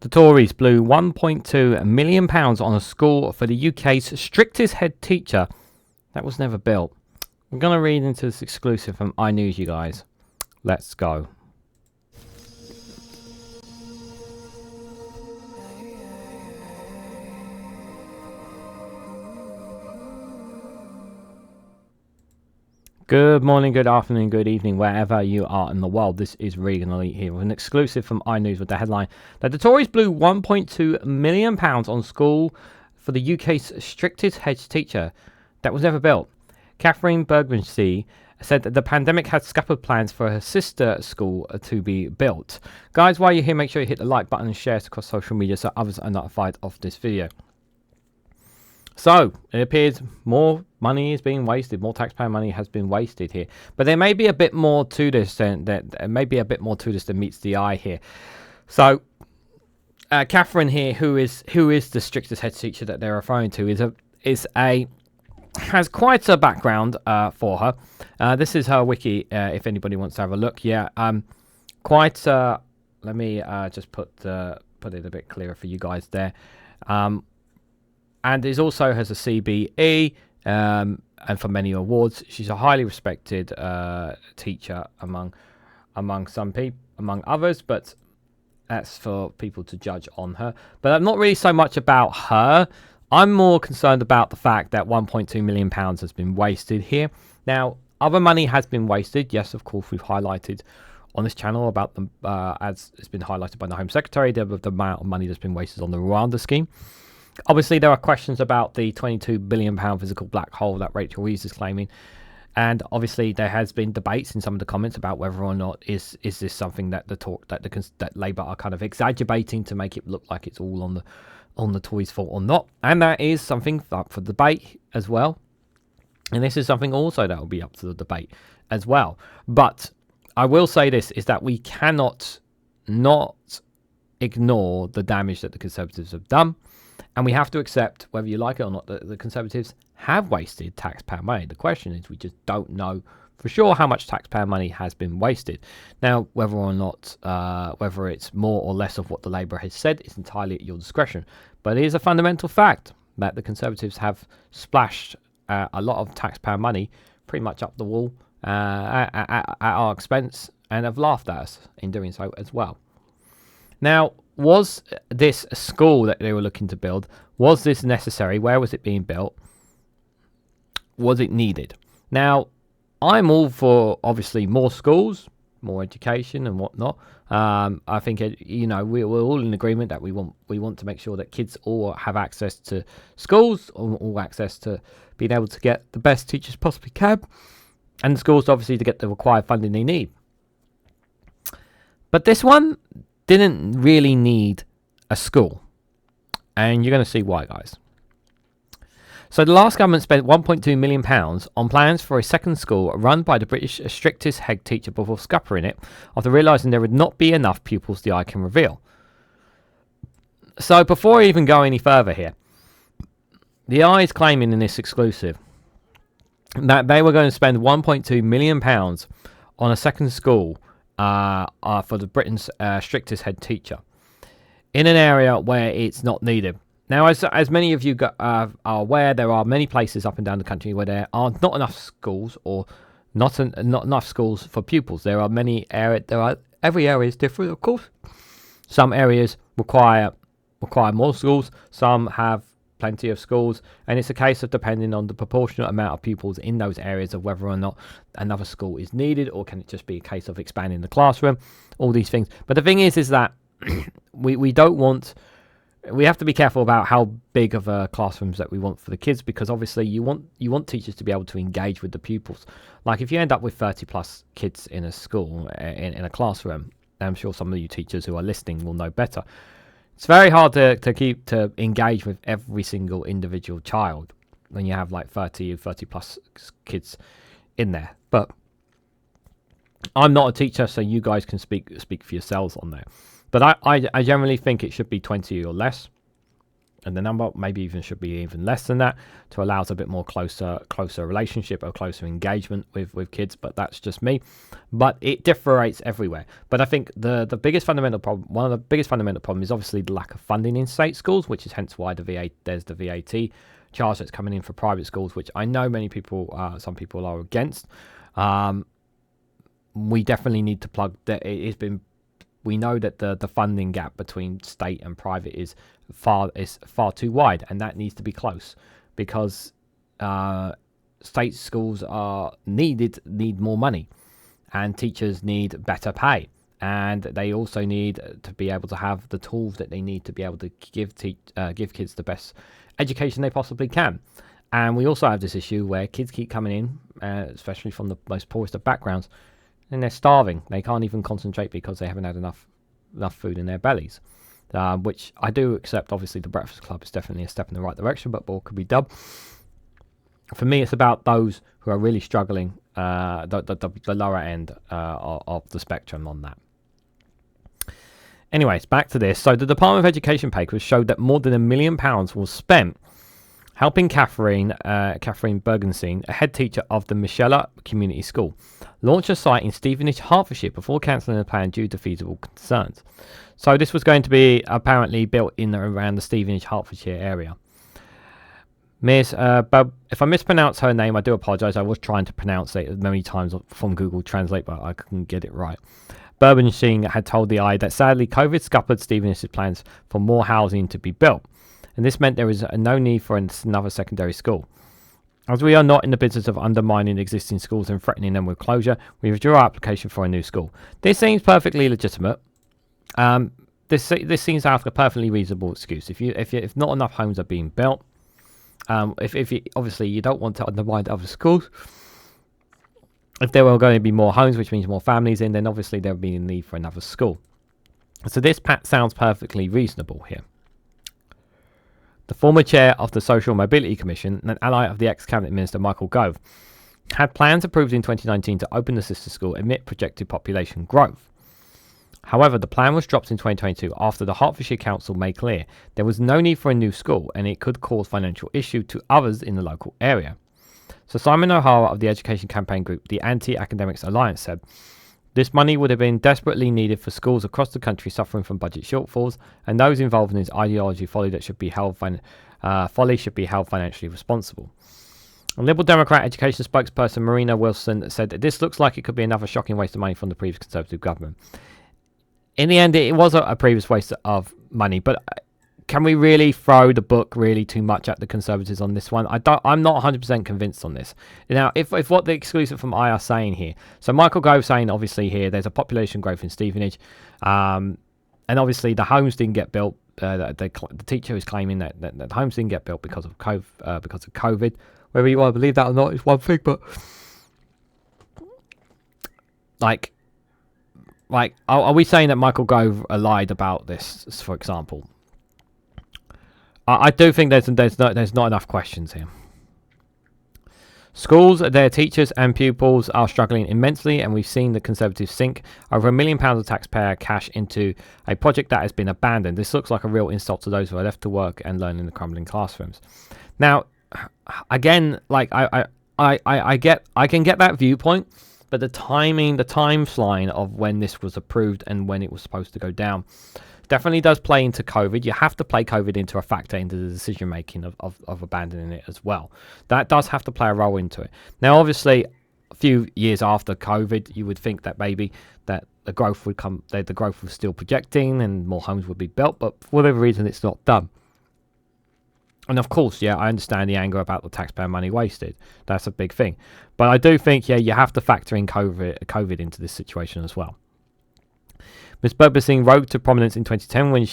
The Tories blew £1.2 million on a school for the UK's strictest head teacher that was never built. I'm going to read into this exclusive from iNews, you guys. Let's go. Good morning, good afternoon, good evening, wherever you are in the world. This is Reganelite here with an exclusive from iNews with the headline that the Tories blew £1.2 million on school for the UK's strictest head teacher that was never built. Katherine Birbalsingh said that the pandemic had scuppered plans for her sister school to be built. Guys, while you're here, make sure you hit the like button and share it across social media so others are notified of this video. So, it appears more money is being wasted, more taxpayer money has been wasted here. But there may be a bit more to this than meets the eye here. So, Katherine here, who is the strictest head teacher that they're referring to, has quite a background for her. This is her wiki, if anybody wants to have a look. Yeah, let me just put it a bit clearer for you guys there. And is also has a CBE and for many awards. She's a highly respected teacher among others, but that's for people to judge on her. But I'm not really so much about her. I'm more concerned about the fact that £1.2 million has been wasted here. Now, other money has been wasted. Yes, of course, we've highlighted on this channel about them, as it's been highlighted by the Home Secretary, the amount of money that's been wasted on the Rwanda scheme. Obviously, there are questions about the £22 billion physical black hole that Rachel Reeves is claiming. And obviously, there has been debates in some of the comments about whether or not is this something that that Labour are kind of exaggerating to make it look like it's all on the Tories' fault or not. And that is something up for debate as well. And this is something also that will be up to the debate as well. But I will say this, is that we cannot not ignore the damage that the Conservatives have done. And we have to accept, whether you like it or not, that the Conservatives have wasted taxpayer money. The question is, we just don't know for sure how much taxpayer money has been wasted. Now, whether or not, whether it's more or less of what the Labour has said is entirely at your discretion. But it is a fundamental fact that the Conservatives have splashed a lot of taxpayer money pretty much up the wall at our expense, and have laughed at us in doing so as well. Now, was this a school that they were looking to build? Was this necessary? Where was it being built? Was it needed? Now, I'm all for, obviously, more schools, more education and whatnot. I think, we're all in agreement that we want to make sure that kids all have access to schools, all access to being able to get the best teachers possibly can, and the schools, obviously, to get the required funding they need. But this one didn't really need a school, and you're going to see why, guys. So the last government spent £1.2 million on plans for a second school run by the British strictest head teacher before scuppering it after realising there would not be enough pupils the eye can reveal. So before I even go any further here, the eye is claiming in this exclusive that they were going to spend £1.2 million on a second school for the Britain's strictest head teacher in an area where it's not needed. Now, as many of you are aware, there are many places up and down the country where there are not enough schools, or not enough schools for pupils. There are many areas. Every area is different, of course. Some areas require more schools. Some have plenty of schools, and it's a case of depending on the proportionate amount of pupils in those areas of whether or not another school is needed, or can it just be a case of expanding the classroom, all these things. But the thing is that we don't want, we have to be careful about how big of classrooms that we want for the kids, because obviously you want teachers to be able to engage with the pupils. Like if you end up with 30 plus kids in a school, in a classroom, I'm sure some of you teachers who are listening will know better. It's very hard to engage with every single individual child when you have like 30 plus kids in there. But I'm not a teacher, so you guys can speak for yourselves on that. But I generally think it should be 20 or less. and the number maybe even should be even less than that to allow us a bit more closer relationship or closer engagement with kids. But that's just me. But it differentiates everywhere. But I think the biggest fundamental problem, one of the biggest fundamental problem, is obviously the lack of funding in state schools, which is hence why there's the VAT charge that's coming in for private schools, which I know many people, some people are against. We definitely need to plug that. We know that the funding gap between state and private is far too wide, and that needs to be close, because state schools need more money, and teachers need better pay, and they also need to be able to have the tools that they need to be able to give kids the best education they possibly can. And we also have this issue where kids keep coming in, especially from the most poorest of backgrounds, and they're starving. They can't even concentrate because they haven't had enough food in their bellies, which I do accept. Obviously, the Breakfast Club is definitely a step in the right direction, but more could be done. For me, it's about those who are really struggling, the lower end of the spectrum on that. Anyways, back to this. So the Department of Education papers showed that more than £1 million was spent helping Katherine Birbalsingh, a head teacher of the Michaela Community School, launch a site in Stevenage, Hertfordshire, before cancelling the plan due to feasible concerns. So this was going to be apparently built in around the Stevenage, Hertfordshire area. Miss, if I mispronounce her name, I do apologise. I was trying to pronounce it many times from Google Translate, but I couldn't get it right. Birbalsingh had told the Eye that sadly COVID scuppered Stevenage's plans for more housing to be built, and this meant there was no need for another secondary school. As we are not in the business of undermining existing schools and threatening them with closure, we withdrew our application for a new school. This seems perfectly legitimate. This seems like a perfectly reasonable excuse. If not enough homes are being built, if obviously you don't want to undermine other schools. If there were going to be more homes, which means more families in, then obviously there would be a need for another school. So this sounds perfectly reasonable here. The former chair of the Social Mobility Commission, and an ally of the ex-cabinet minister Michael Gove, had plans approved in 2019 to open the sister school amid projected population growth. However, the plan was dropped in 2022 after the Hertfordshire Council made clear there was no need for a new school and it could cause financial issue to others in the local area. So Simon O'Hara of the education campaign group, the Anti-Academies Alliance, said, this money would have been desperately needed for schools across the country suffering from budget shortfalls, and those involved in this ideology folly should be held financially responsible. A Liberal Democrat education spokesperson Munira Wilson said that this looks like it could be another shocking waste of money from the previous Conservative government. In the end, it was a previous waste of money, but can we really throw the book really too much at the Conservatives on this one? I'm not 100% convinced on this. Now, if what the exclusive from I are saying here, so Michael Gove saying obviously here there's a population growth in Stevenage, and obviously the homes didn't get built. The teacher is claiming that the homes didn't get built because of COVID. Whether you want to believe that or not is one thing, but like, are we saying that Michael Gove lied about this, for example? I do think there's not enough questions here. Schools, their teachers and pupils are struggling immensely, and we've seen the Conservatives sink over £1 million of taxpayer cash into a project that has been abandoned. This looks like a real insult to those who are left to work and learn in the crumbling classrooms. Now, again, like I can get that viewpoint, but the timeline of when this was approved and when it was supposed to go down definitely does play into COVID. You have to play COVID into a factor into the decision making of abandoning it as well. That does have to play a role into it. Now, obviously, a few years after COVID, you would think that maybe that the growth would come, the growth was still projecting and more homes would be built, but for whatever reason, it's not done. And of course, yeah, I understand the anger about the taxpayer money wasted. That's a big thing. But I do think, yeah, you have to factor in COVID into this situation as well. Ms. Birbalsingh rose to prominence in 2010 when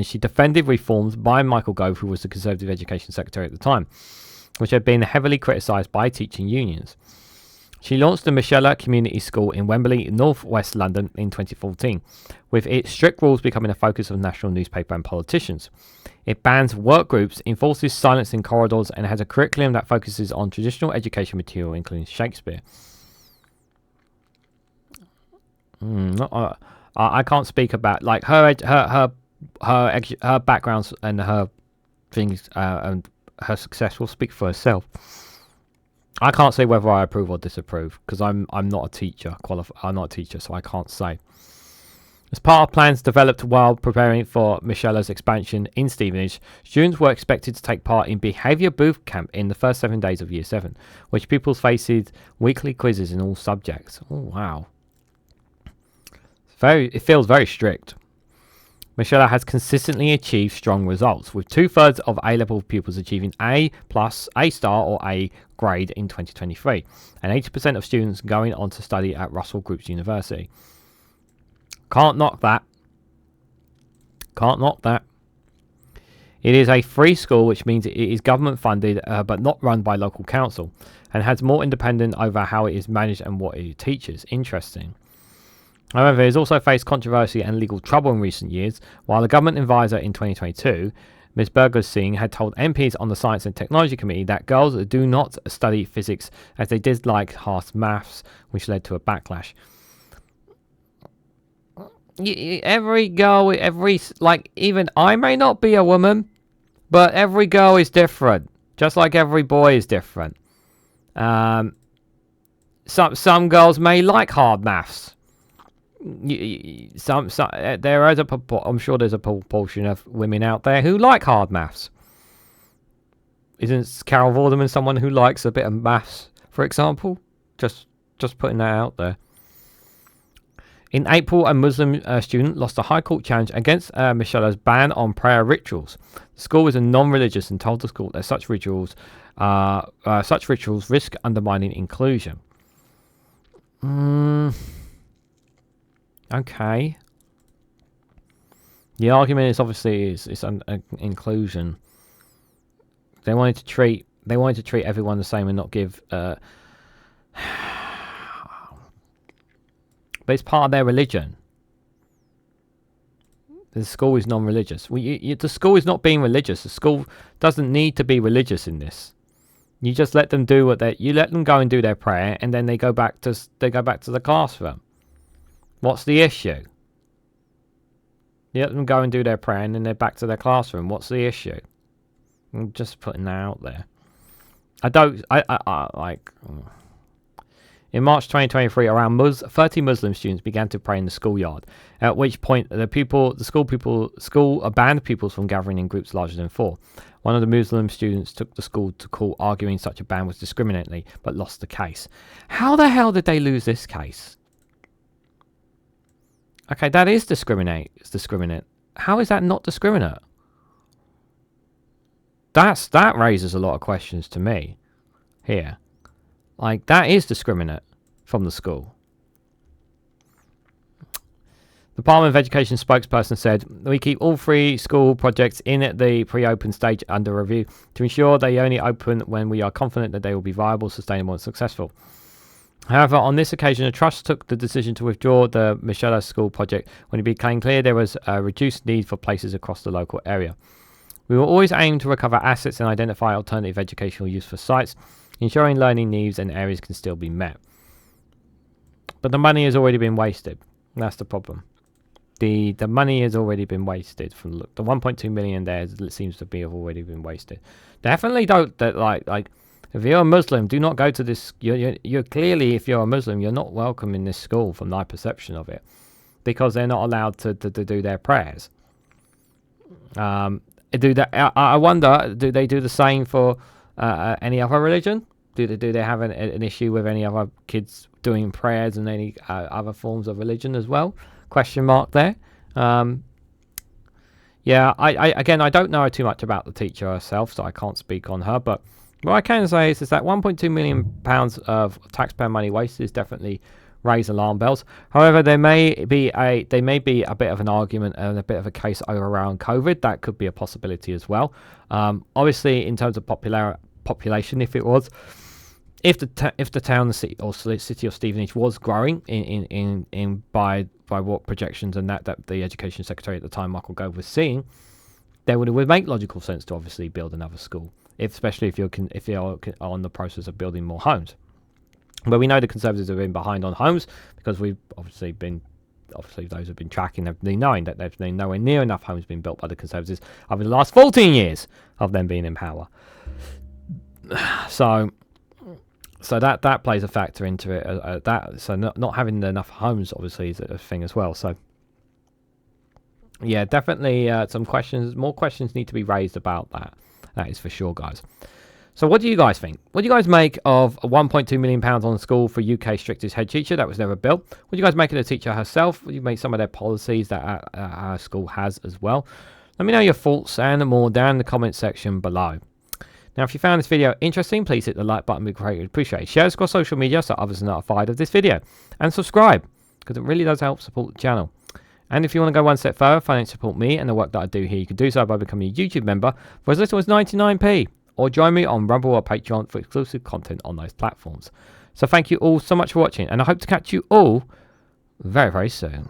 she defended reforms by Michael Gove, who was the Conservative Education Secretary at the time, which had been heavily criticised by teaching unions. She launched the Michaela Community School in Wembley, North West London in 2014, with its strict rules becoming a focus of national newspaper and politicians. It bans work groups, enforces silence in corridors, and has a curriculum that focuses on traditional education material, including Shakespeare. I can't speak about like her her backgrounds and her things and her success will speak for herself. I can't say whether I approve or disapprove because I'm not a teacher. I'm not a teacher, so I can't say. As part of plans developed while preparing for Michaela's expansion in Stevenage, students were expected to take part in behaviour boot camp in the first 7 days of Year 7, which pupils faced weekly quizzes in all subjects. Oh, wow. It feels very strict. Michaela has consistently achieved strong results, with 2/3 of A-level pupils achieving A+, A star or A grade in 2023, and 80% of students going on to study at Russell Group's University. Can't knock that. Can't knock that. It is a free school, which means it is government funded, but not run by local council, and has more independence over how it is managed and what it teaches. Interesting. However, it has also faced controversy and legal trouble in recent years, while the government advisor in 2022, Ms. Birbalsingh, had told MPs on the Science and Technology Committee that girls do not study physics as they dislike hard maths, which led to a backlash. Every girl, even I may not be a woman, but every girl is different, just like every boy is different. Some girls may like hard maths. I'm sure there's a proportion of women out there who like hard maths. Isn't Carol Vorderman someone who likes a bit of maths, for example? Just putting that out there. In April, a Muslim student lost a High Court challenge against Michaela's ban on prayer rituals. The school is a non-religious and told the school that such rituals risk undermining inclusion. Okay. The argument is obviously it's inclusion. They wanted to treat everyone the same and not give. But it's part of their religion. The school is non-religious. The school is not being religious. The school doesn't need to be religious in this. You just let them do you let them go and do their prayer, and then they go back to the classroom. What's the issue? You let them go and do their prayer, and then they're back to their classroom. What's the issue? I'm just putting that out there. In March 2023, around 30 Muslim students began to pray in the schoolyard, at which point the school banned pupils from gathering in groups larger than 4. One of the Muslim students took the school to court, arguing such a ban was discriminatory, but lost the case. How the hell did they lose this case? Okay, that is discriminate. It's discriminate. How is that not discriminate? That raises a lot of questions to me here. Like, that is discriminate from the school. The Department of Education spokesperson said, "We keep all 3 school projects in at the pre-open stage under review to ensure they only open when we are confident that they will be viable, sustainable and successful. However, on this occasion, the Trust took the decision to withdraw the Michaela School project when it became clear there was a reduced need for places across the local area. We will always aim to recover assets and identify alternative educational use for sites, ensuring learning needs and areas can still be met." But the money has already been wasted. That's the problem. The money has already been wasted. From the 1.2 million there seems to be have already been wasted. Definitely don't like if you're a Muslim, do not go to this. You're clearly, if you're a Muslim, you're not welcome in this school from my perception of it, because they're not allowed to do their prayers. I wonder, do they do the same for any other religion? Do they have an issue with any other kids doing prayers and any other forms of religion as well? Question mark there. Yeah, I don't know too much about the teacher herself, so I can't speak on her. But what I can say is that 1.2 million pounds of taxpayer money wasted is definitely raise alarm bells. However, there may be a bit of an argument and a bit of a case around COVID. That could be a possibility as well. Obviously, in terms of population, if the town, the city, or city of Stevenage was growing in by what projections and that the Education Secretary at the time, Michael Gove, was seeing, then it would make logical sense to obviously build another school, especially if you're on the process of building more homes. But we know the Conservatives have been behind on homes because we've obviously been obviously those who've been tracking have been knowing that there's been nowhere near enough homes being built by the Conservatives over the last 14 years of them being in power. So that plays a factor into it. So not having enough homes obviously is a thing as well. So yeah, definitely more questions need to be raised about that. That is for sure, guys. So what do you guys think? What do you guys make of £1.2 million on the school for UK's strictest head teacher that was never built? What do you guys make of the teacher herself? What do you make some of their policies that our school has as well? Let me know your thoughts and more down in the comment section below. Now, if you found this video interesting, please hit the like button. We'd greatly appreciate it. Share this across social media so others are notified of this video. And subscribe, because it really does help support the channel. And if you want to go one step further, financially support me and the work that I do here, you can do so by becoming a YouTube member for as little as 99p. Or join me on Rumble or Patreon for exclusive content on those platforms. So thank you all so much for watching, and I hope to catch you all very, very soon.